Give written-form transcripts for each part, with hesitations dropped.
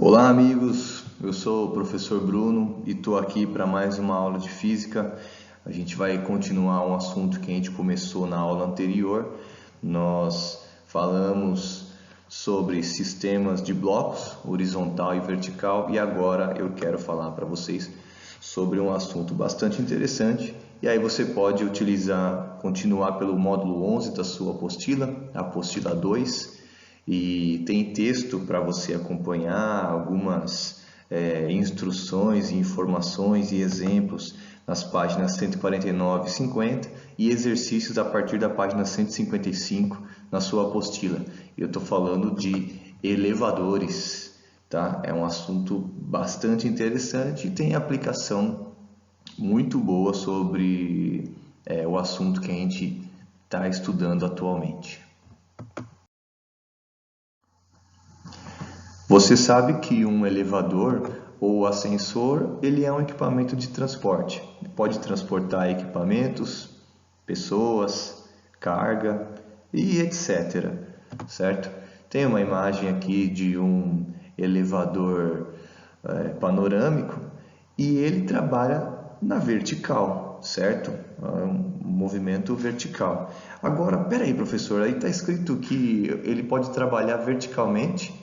Olá, amigos. Eu sou o professor Bruno e estou aqui para mais uma aula de física. A gente vai continuar um assunto que a gente começou na aula anterior. Nós falamos sobre sistemas de blocos, horizontal e vertical, e agora eu quero falar para vocês sobre um assunto bastante interessante. E aí você pode continuar pelo módulo 11 da sua apostila, a apostila 2. E tem texto para você acompanhar, algumas instruções, informações e exemplos nas páginas 149 e 50 e exercícios a partir da página 155 na sua apostila. Eu estou falando de elevadores, tá? É um assunto bastante interessante e tem aplicação muito boa sobre o assunto que a gente está estudando atualmente. Você sabe que um elevador ou ascensor, ele é um equipamento de transporte. Pode transportar equipamentos, pessoas, carga e etc, certo? Tem uma imagem aqui de um elevador panorâmico e ele trabalha na vertical, certo? É um movimento vertical. Agora, peraí, professor, aí está escrito que ele pode trabalhar verticalmente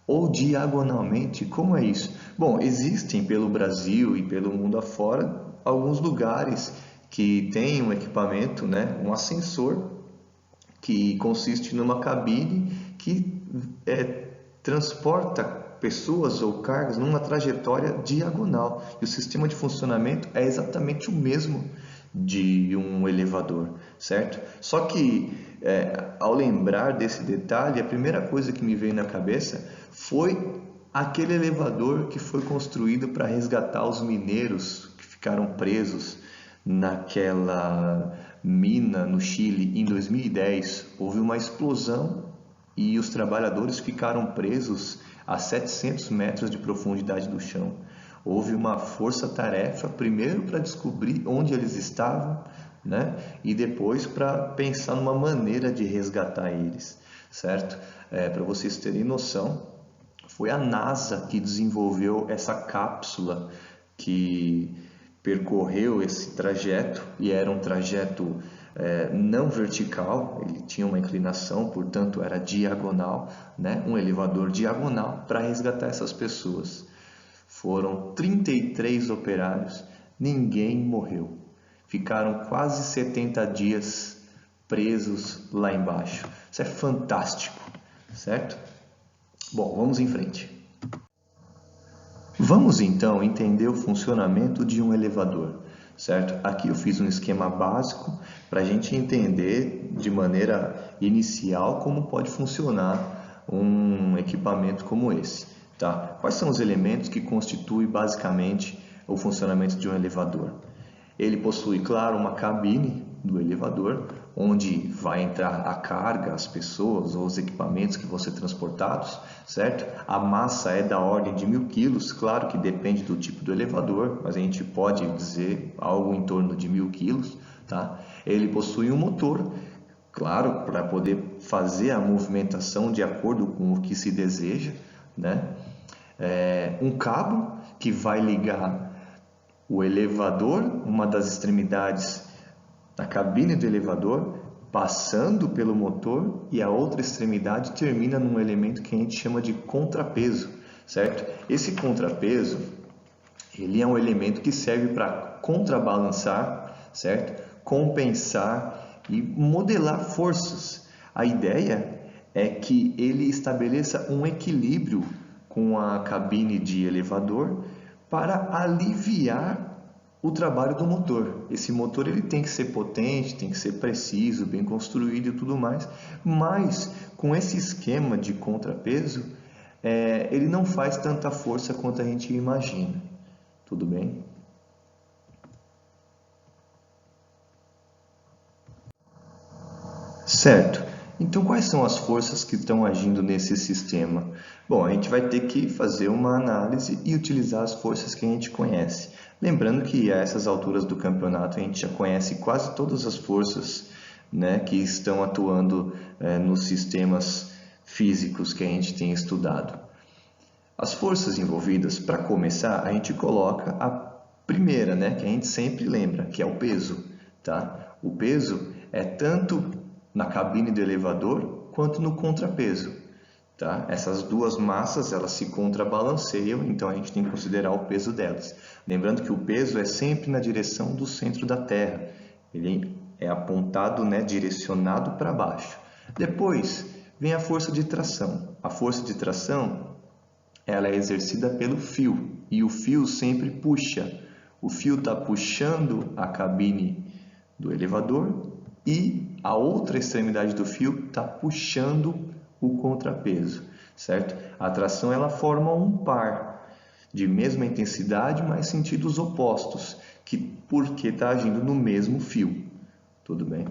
ou diagonalmente. Como é isso? Bom, existem pelo Brasil e pelo mundo afora alguns lugares que têm um equipamento, né, um ascensor, que consiste numa cabine que transporta pessoas ou cargas numa trajetória diagonal. E o sistema de funcionamento é exatamente o mesmo de um elevador, certo? Só que ao lembrar desse detalhe, a primeira coisa que me veio na cabeça foi aquele elevador que foi construído para resgatar os mineiros que ficaram presos naquela mina no Chile em 2010. Houve uma explosão e os trabalhadores ficaram presos a 700 metros de profundidade do chão. Houve uma força-tarefa, primeiro para descobrir onde eles estavam, né? E depois para pensar numa maneira de resgatar eles, certo? Para vocês terem noção, foi a NASA que desenvolveu essa cápsula que percorreu esse trajeto, e era um trajeto não vertical, ele tinha uma inclinação, portanto era diagonal, né? Um elevador diagonal para resgatar essas pessoas. Foram 33 operários, ninguém morreu. Ficaram quase 70 dias presos lá embaixo. Isso é fantástico, certo? Bom, vamos em frente. Vamos então entender o funcionamento de um elevador, certo? Aqui eu fiz um esquema básico para a gente entender de maneira inicial como pode funcionar um equipamento como esse, tá? Quais são os elementos que constituem basicamente o funcionamento de um elevador? Ele possui, claro, uma cabine do elevador, onde vai entrar a carga, as pessoas ou os equipamentos que vão ser transportados, certo? A massa é da ordem de 1000 quilos, claro que depende do tipo do elevador, mas a gente pode dizer algo em torno de 1000 quilos, tá? Ele possui um motor, claro, para poder fazer a movimentação de acordo com o que se deseja, né? Um cabo que vai ligar o elevador, uma das extremidades da cabine do elevador, passando pelo motor, e a outra extremidade termina num elemento que a gente chama de contrapeso, certo? Esse contrapeso, ele é um elemento que serve para contrabalançar, certo? Compensar e modelar forças. A ideia é que ele estabeleça um equilíbrio com a cabine de elevador para aliviar o trabalho do motor. Esse motor ele tem que ser potente, tem que ser preciso, bem construído e tudo mais, mas com esse esquema de contrapeso, ele não faz tanta força quanto a gente imagina. Tudo bem? Certo. Então, quais são as forças que estão agindo nesse sistema? Bom, a gente vai ter que fazer uma análise e utilizar as forças que a gente conhece. Lembrando que a essas alturas do campeonato a gente já conhece quase todas as forças, né, que estão atuando nos sistemas físicos que a gente tem estudado. As forças envolvidas, para começar, a gente coloca a primeira, né, que a gente sempre lembra, que é o peso, tá? O peso é tanto na cabine do elevador quanto no contrapeso, tá? Essas duas massas, elas se contrabalanceiam, então a gente tem que considerar o peso delas. Lembrando que o peso é sempre na direção do centro da Terra. Ele é apontado, né, direcionado para baixo. Depois vem a força de tração. A força de tração, ela é exercida pelo fio, e o fio sempre puxa. O fio está puxando a cabine do elevador e a outra extremidade do fio está puxando o contrapeso, certo? A tração, ela forma um par de mesma intensidade, mas sentidos opostos, porque está agindo no mesmo fio, tudo bem?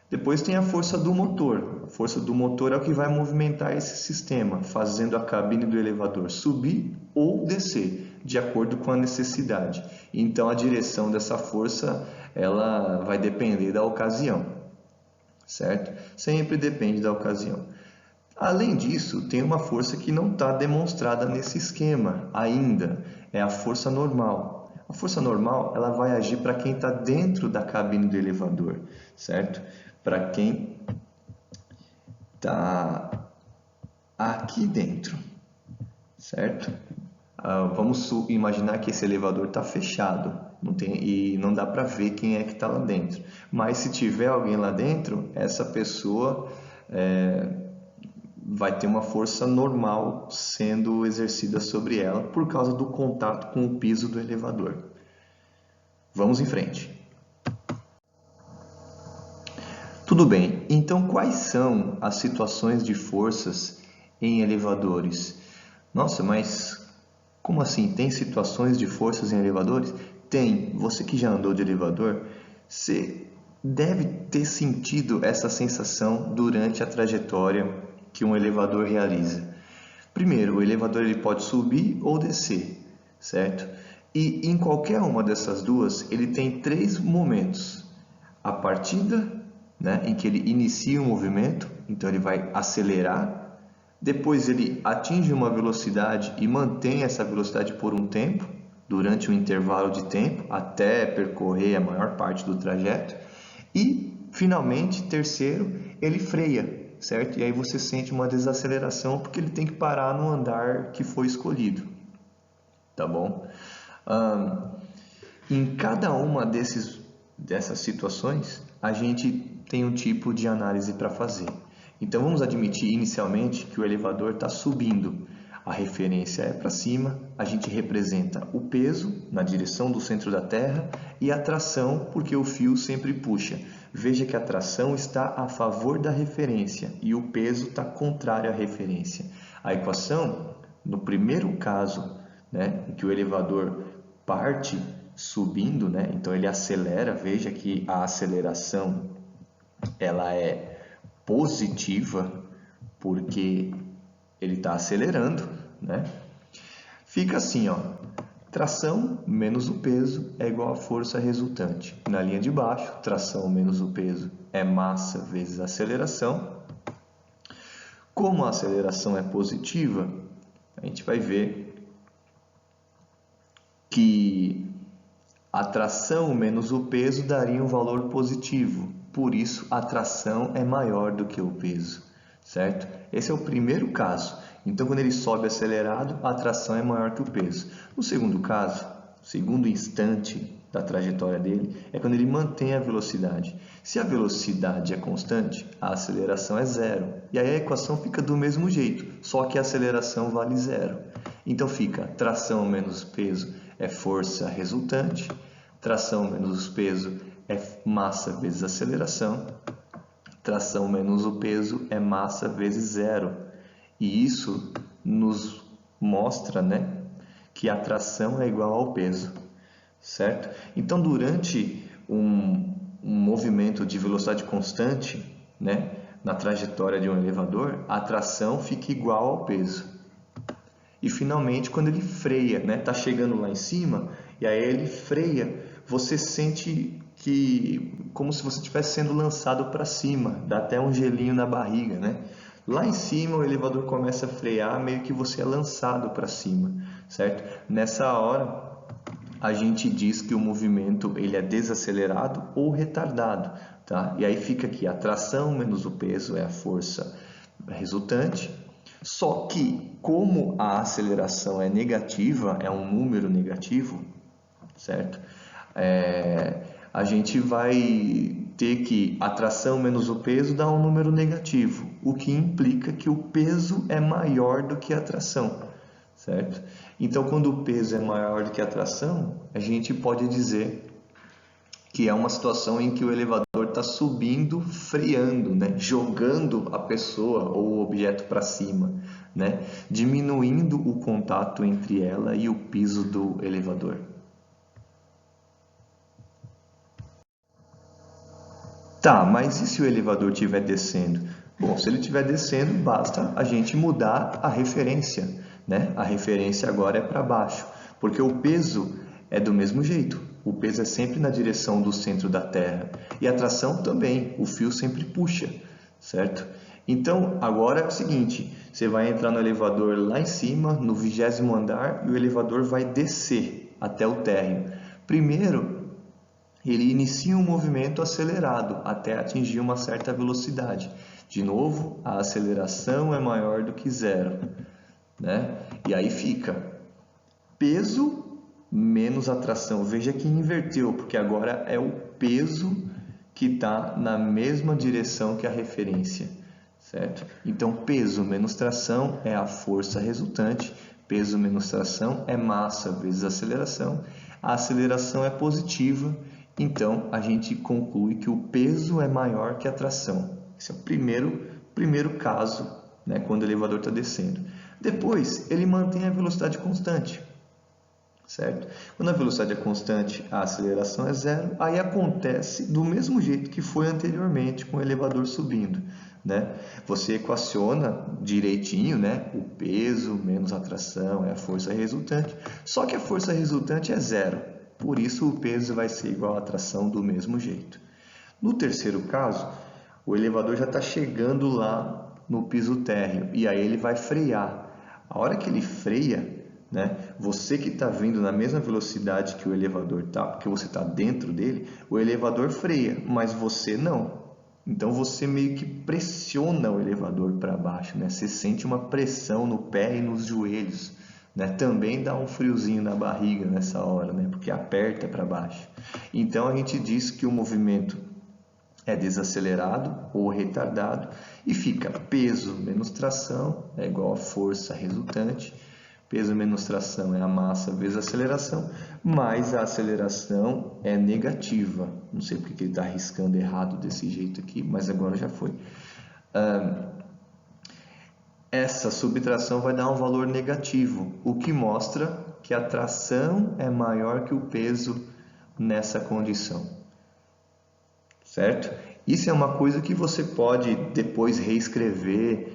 Depois tem a força do motor. A força do motor é o que vai movimentar esse sistema, fazendo a cabine do elevador subir ou descer, de acordo com a necessidade. Então a direção dessa força, ela vai depender da ocasião, certo? Sempre depende da ocasião. Além disso, tem uma força que não está demonstrada nesse esquema ainda, é a força normal. A força normal, ela vai agir para quem está dentro da cabine do elevador, certo? Para quem está aqui dentro, certo? Vamos imaginar que esse elevador está fechado e não dá para ver quem é que está lá dentro. Mas se tiver alguém lá dentro, essa pessoa vai ter uma força normal sendo exercida sobre ela por causa do contato com o piso do elevador. Vamos em frente. Tudo bem, então quais são as situações de forças em elevadores? Nossa, mas como assim? Tem situações de forças em elevadores? Tem. Você que já andou de elevador, você deve ter sentido essa sensação durante a trajetória que um elevador realiza. Primeiro, o elevador ele pode subir ou descer, certo? E em qualquer uma dessas duas, ele tem 3 momentos. A partida, né, em que ele inicia o movimento, então ele vai acelerar, depois ele atinge uma velocidade e mantém essa velocidade por um tempo, durante um intervalo de tempo, até percorrer a maior parte do trajeto, e finalmente, terceiro, ele freia, certo? E aí você sente uma desaceleração porque ele tem que parar no andar que foi escolhido, tá bom? Em cada uma dessas situações, a gente tem um tipo de análise para fazer. Então vamos admitir inicialmente que o elevador está subindo. A referência é para cima, a gente representa o peso na direção do centro da Terra e a tração porque o fio sempre puxa. Veja que a tração está a favor da referência e o peso está contrário à referência. A equação, no primeiro caso, né, em que o elevador parte subindo, né, então ele acelera, veja que a aceleração ela é positiva porque ele está acelerando, né? Fica assim, ó, tração menos o peso é igual a força resultante. Na linha de baixo, tração menos o peso é massa vezes aceleração. Como a aceleração é positiva, a gente vai ver que a tração menos o peso daria um valor positivo. Por isso, a tração é maior do que o peso, certo? Esse é o primeiro caso. Então, quando ele sobe acelerado, a tração é maior que o peso. No segundo caso, o segundo instante da trajetória dele, é quando ele mantém a velocidade. Se a velocidade é constante, a aceleração é zero. E aí a equação fica do mesmo jeito, só que a aceleração vale zero. Então fica tração menos peso é força resultante, tração menos peso é massa vezes aceleração, tração menos o peso é massa vezes zero. E isso nos mostra, né, que a tração é igual ao peso, certo? Então, durante um movimento de velocidade constante, né, na trajetória de um elevador, a tração fica igual ao peso. E finalmente, quando ele freia, né, tá chegando lá em cima, e aí ele freia, você sente que como se você estivesse sendo lançado para cima, dá até um gelinho na barriga, né? Lá em cima o elevador começa a frear, meio que você é lançado para cima, certo? Nessa hora a gente diz que o movimento ele é desacelerado ou retardado, tá? E aí fica aqui, a tração menos o peso é a força resultante. Só que como a aceleração é negativa, é um número negativo, certo? A gente vai ter que a tração menos o peso dá um número negativo, o que implica que o peso é maior do que a tração, certo? Então, quando o peso é maior do que a tração, a gente pode dizer que é uma situação em que o elevador está subindo, freando, né? Jogando a pessoa ou o objeto para cima, né? Diminuindo o contato entre ela e o piso do elevador. Tá, mas e se o elevador estiver descendo? Bom, se ele estiver descendo, basta a gente mudar a referência, né? A referência agora é para baixo, porque o peso é do mesmo jeito. O peso é sempre na direção do centro da Terra. E a tração também, o fio sempre puxa, certo? Então, agora é o seguinte, você vai entrar no elevador lá em cima, no 20º andar, e o elevador vai descer até o térreo. Primeiro, ele inicia um movimento acelerado até atingir uma certa velocidade. De novo, a aceleração é maior do que zero, né? E aí fica peso menos atração. Veja que inverteu, porque agora é o peso que está na mesma direção que a referência, certo? Então, peso menos tração é a força resultante, peso menos tração é massa vezes aceleração. A aceleração é positiva, então a gente conclui que o peso é maior que a tração. Esse é o primeiro caso, né, quando o elevador está descendo. Depois, ele mantém a velocidade constante, certo? Quando a velocidade é constante, a aceleração é zero, aí acontece do mesmo jeito que foi anteriormente com o elevador subindo, né? Você equaciona direitinho, né? O peso menos a tração é a força resultante, só que a força resultante é zero, por isso o peso vai ser igual à tração do mesmo jeito. No terceiro caso, o elevador já está chegando lá no piso térreo e aí ele vai frear. A hora que ele freia, né, você que está vindo na mesma velocidade que o elevador está, porque você está dentro dele, o elevador freia, mas você não. Então você meio que pressiona o elevador para baixo, né? Você sente uma pressão no pé e nos joelhos, né? Também dá um friozinho na barriga nessa hora, né? Porque aperta para baixo. Então a gente diz que o movimento é desacelerado ou retardado e fica peso menos tração é igual a força resultante. Peso menos tração é a massa vezes a aceleração, mas a aceleração é negativa. Não sei porque ele está arriscando errado desse jeito aqui, mas agora já foi. Essa subtração vai dar um valor negativo, o que mostra que a tração é maior que o peso nessa condição, certo? Isso é uma coisa que você pode depois reescrever,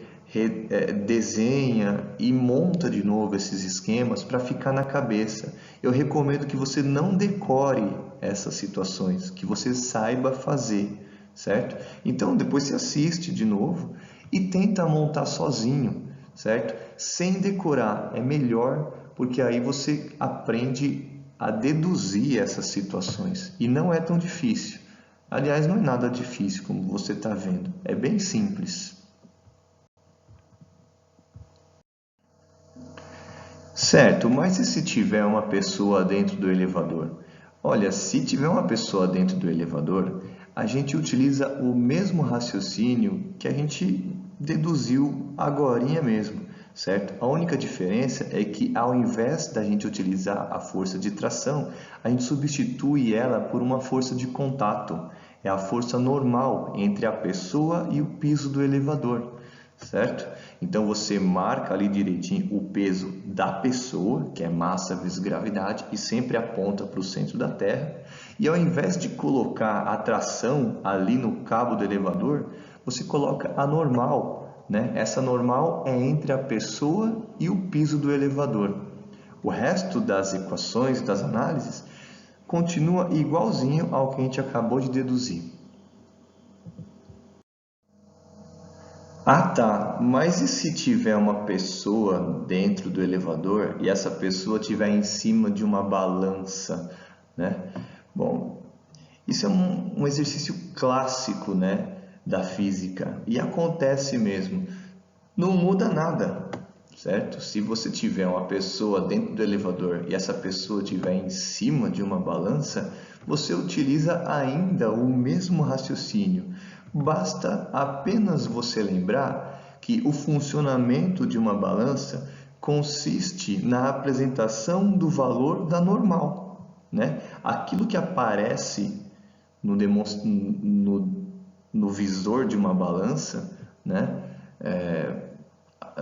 desenha e monta de novo esses esquemas para ficar na cabeça. Eu recomendo que você não decore essas situações, que você saiba fazer, certo? Então depois você assiste de novo e tenta montar sozinho, certo? Sem decorar, é melhor porque aí você aprende a deduzir essas situações e não é tão difícil. Aliás, não é nada difícil, como você está vendo. É bem simples. Certo, mas e se tiver uma pessoa dentro do elevador? Olha, se tiver uma pessoa dentro do elevador, a gente utiliza o mesmo raciocínio que a gente deduziu agorinha mesmo, certo? A única diferença é que ao invés da gente utilizar a força de tração, a gente substitui ela por uma força de contato. É a força normal entre a pessoa e o piso do elevador, certo? Então você marca ali direitinho o peso da pessoa, que é massa vezes gravidade, e sempre aponta para o centro da Terra. E ao invés de colocar a tração ali no cabo do elevador, você coloca a normal, né? Essa normal é entre a pessoa e o piso do elevador. O resto das equações, das análises, continua igualzinho ao que a gente acabou de deduzir. Ah, tá. Mas e se tiver uma pessoa dentro do elevador e essa pessoa estiver em cima de uma balança, né? Bom, isso é um exercício clássico, né, da física e acontece mesmo. Não muda nada, certo? Se você tiver uma pessoa dentro do elevador e essa pessoa estiver em cima de uma balança, você utiliza ainda o mesmo raciocínio. Basta apenas você lembrar que o funcionamento de uma balança consiste na apresentação do valor da normal, né? Aquilo que aparece no, no visor de uma balança, né?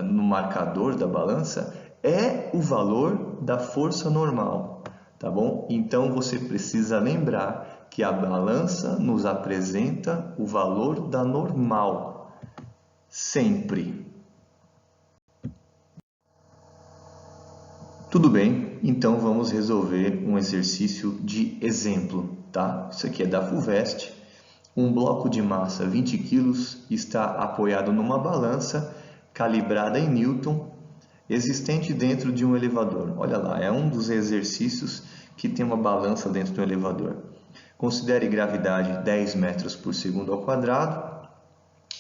No marcador da balança, é o valor da força normal, tá bom? Então você precisa lembrar que a balança nos apresenta o valor da normal, sempre. Tudo bem, então vamos resolver um exercício de exemplo, tá? Isso aqui é da FUVEST. Um bloco de massa 20 kg está apoiado numa balança calibrada em Newton, existente dentro de um elevador. Olha lá, é um dos exercícios que tem uma balança dentro do elevador. Considere gravidade 10 metros por segundo ao quadrado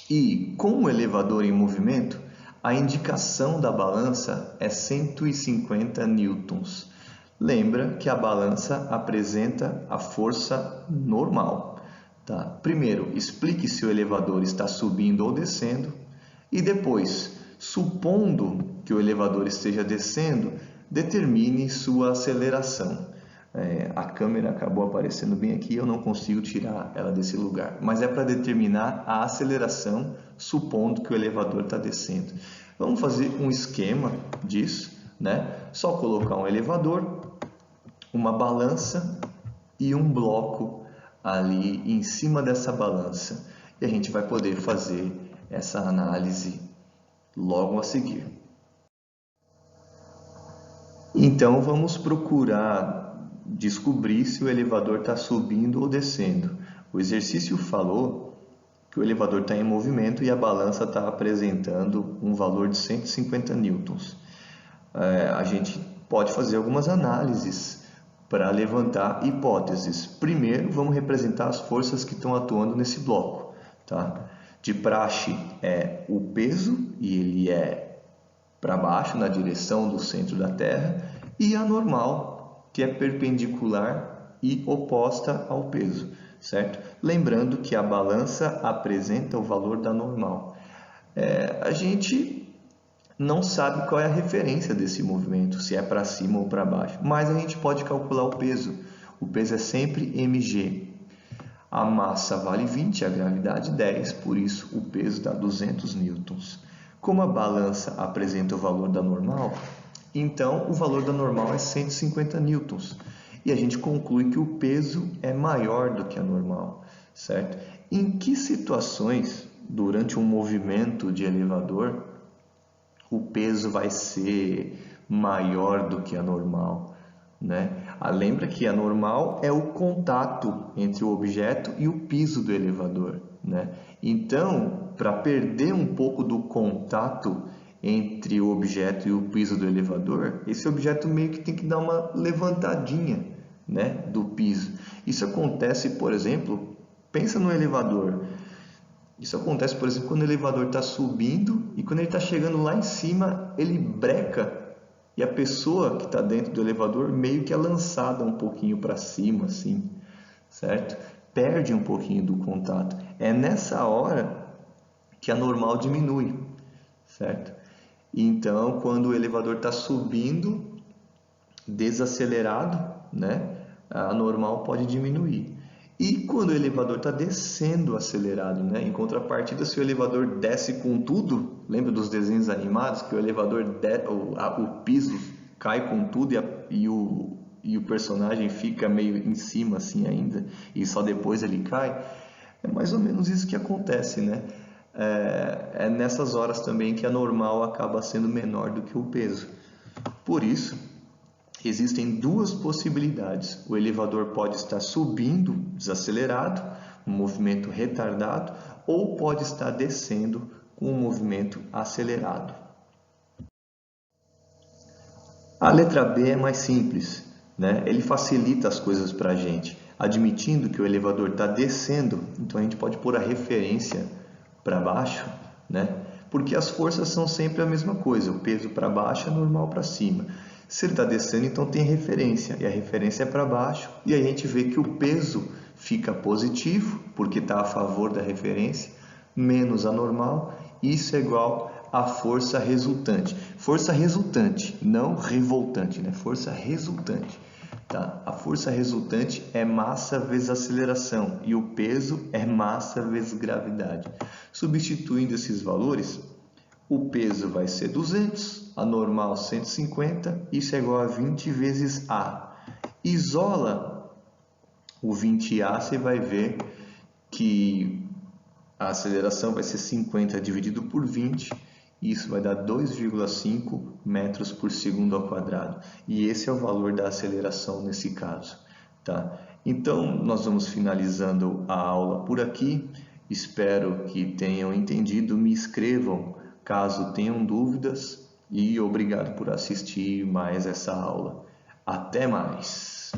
e, com o elevador em movimento, a indicação da balança é 150 newtons. Lembra que a balança apresenta a força normal. Tá? Primeiro, explique se o elevador está subindo ou descendo e depois, supondo que o elevador esteja descendo, determine sua aceleração. A câmera acabou aparecendo bem aqui, eu não consigo tirar ela desse lugar, mas é para determinar a aceleração, supondo que o elevador está descendo. Vamos fazer um esquema disso, né? Só colocar um elevador, uma balança e um bloco ali em cima dessa balança. E a gente vai poder fazer essa análise logo a seguir. Então vamos procurar descobrir se o elevador está subindo ou descendo. O exercício falou que o elevador está em movimento e a balança está apresentando um valor de 150 newtons. A gente pode fazer algumas análises para levantar hipóteses. Primeiro, vamos representar as forças que estão atuando nesse bloco. Tá? De praxe é o peso, e ele é para baixo, na direção do centro da Terra, e a normal, que é perpendicular e oposta ao peso, certo? Lembrando que a balança apresenta o valor da normal. A gente não sabe qual é a referência desse movimento, se é para cima ou para baixo, mas a gente pode calcular o peso. O peso é sempre mg. A massa vale 20, a gravidade 10, por isso o peso dá 200 newtons. Como a balança apresenta o valor da normal, então o valor da normal é 150 newtons. E a gente conclui que o peso é maior do que a normal, certo? Em que situações, durante um movimento de elevador, o peso vai ser maior do que a normal, né? Lembra que a normal é o contato entre o objeto e o piso do elevador, né? Então, para perder um pouco do contato entre o objeto e o piso do elevador, esse objeto meio que tem que dar uma levantadinha, né, do piso. Isso acontece, por exemplo, pensa no elevador. Isso acontece, por exemplo, quando o elevador está subindo e quando ele está chegando lá em cima, ele breca e a pessoa que está dentro do elevador meio que é lançada um pouquinho para cima, assim, certo? Perde um pouquinho do contato. É nessa hora que a normal diminui, certo? Então, quando o elevador está subindo, desacelerado, né? A normal pode diminuir. E quando o elevador está descendo acelerado, né? Em contrapartida, se o elevador desce com tudo, lembra dos desenhos animados que o elevador o piso cai com tudo e o personagem fica meio em cima assim ainda e só depois ele cai? É mais ou menos isso que acontece, né? É nessas horas também que a normal acaba sendo menor do que o peso. Por isso, existem duas possibilidades. O elevador pode estar subindo desacelerado, um movimento retardado, ou pode estar descendo com um movimento acelerado. A letra B é mais simples, né? Ele facilita as coisas para a gente, admitindo que o elevador está descendo, então a gente pode pôr a referência para baixo, né? Porque as forças são sempre a mesma coisa, o peso para baixo é normal para cima. Se ele está descendo, então tem referência, e a referência é para baixo, e aí a gente vê que o peso fica positivo, porque está a favor da referência, menos a normal, isso é igual a força resultante. Força resultante, não revoltante, né? Força resultante. Tá? A força resultante é massa vezes aceleração e o peso é massa vezes gravidade. Substituindo esses valores, o peso vai ser 200, a normal 150, isso é igual a 20 vezes A. Isola o 20A, você vai ver que a aceleração vai ser 50 dividido por 20, e isso vai dar 2,5 metros por segundo ao quadrado. E esse é o valor da aceleração nesse caso. Tá? Então, nós vamos finalizando a aula por aqui. Espero que tenham entendido. Me escrevam caso tenham dúvidas. E obrigado por assistir mais essa aula. Até mais!